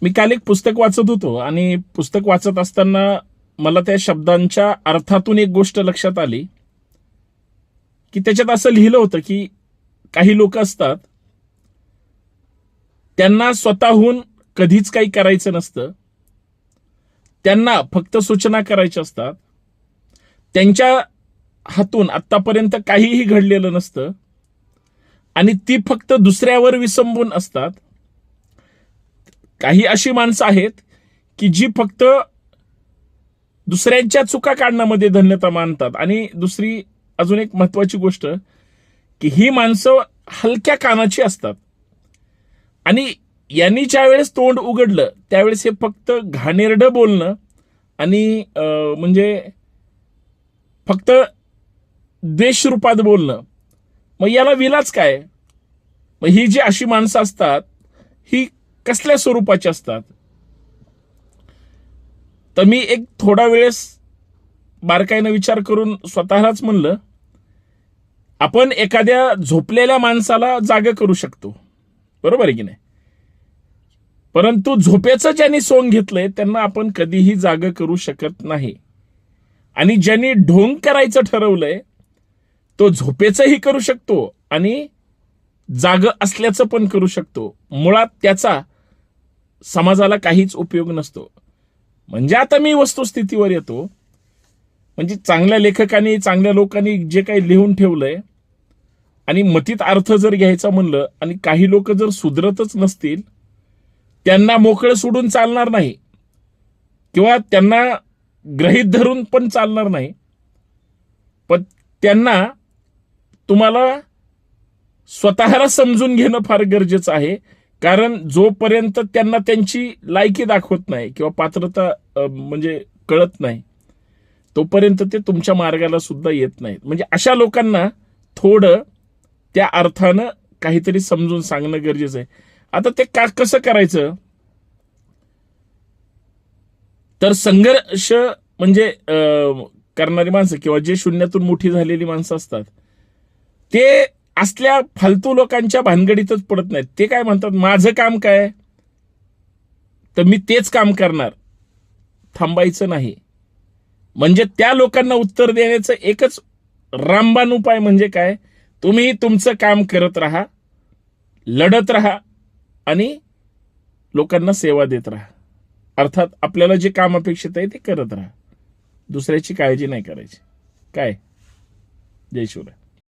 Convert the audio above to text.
मी काल एक पुस्तक वाचत होतो आणि पुस्तक वाचत असताना मला त्या शब्दांच्या अर्थातून एक गोष्ट लक्षात आली की त्याच्यात असं लिहिलं होतं की काही लोक असतात, त्यांना स्वतःहून कधीच काही करायचं नसतं, त्यांना फक्त सूचना करायच्या असतात, त्यांच्या हातून आतापर्यंत काहीही घडलेलं नसतं आणि ती फक्त दुसऱ्यावर विसंबून असतात. काही अशी माणसं आहेत की जी फक्त दुसऱ्यांच्या चुका काढण्यामध्ये धन्यता मानतात. आणि दुसरी अजून एक महत्वाची गोष्ट की ही माणसं हलक्या कानाची असतात आणि यांनी ज्या वेळेस तोंड उघडलं त्यावेळेस हे फक्त घाणेरडं बोलणं आणि म्हणजे फक्त द्वेष रूपात बोलणं. मग याला विलाच काय? मग ही जी अशी माणसं असतात ही कसल्या स्वरूपाची असतात? तर मी एक थोडा वेळेस बारकाईनं विचार करून स्वतःलाच म्हणलं, आपण एखाद्या झोपलेल्या माणसाला जाग करू शकतो, बरोबर आहे की नाही? परंतु झोपेचं ज्यांनी सोंग घेतलंय त्यांना आपण कधीही जाग करू शकत नाही. आणि ज्यांनी ढोंग करायचं ठरवलंय तो झोपेचंही करू शकतो आणि जाग असल्याचं पण करू शकतो. मुळात त्याचा समाजाला काहीच उपयोग नसतो. म्हणजे आता मी वस्तुस्थितीवर येतो. म्हणजे चांगल्या लेखकांनी, चांगल्या लोकांनी जे काही लिहून ठेवलंय आणि मतीत अर्थ जर घ्यायचा म्हणलं आणि काही लोक जर सुधरतच नसतील, त्यांना मोकळं सोडून चालणार नाही किंवा त्यांना गृहीत धरून पण चालणार नाही. पण त्यांना तुम्हाला स्वतःला समजून घेणं फार गरजेचं आहे. कारण जोपर्यंत त्यांना त्यांची लायकी दाखवत नाही किंवा पात्रता म्हणजे कळत नाही तोपर्यंत ते तुमच्या मार्गाला सुद्धा येत नाहीत. म्हणजे अशा लोकांना थोडं त्या अर्थानं काहीतरी समजून सांगणं गरजेचं आहे. आता ते कसं करायचं? तर संघर्ष म्हणजे करणारी माणसं किंवा जे शून्यातून मोठी झालेली माणसं असतात ते असल्या फालतू लोकांच्या भानगडीतच पडत नाहीत. ते काय म्हणतात, माझं काम काय तर मी तेच काम करणार, थांबायचं नाही. म्हणजे त्या लोकांना उत्तर देण्याचं एकच रामबाण उपाय म्हणजे काय, तुम्ही तुमचं काम करत राहा, लढत राहा आणि लोकांना सेवा देत राहा. अर्थात आपल्याला जे काम अपेक्षित आहे ते करत राहा, दुसऱ्याची काळजी नाही करायची. काय? जय शिवराय.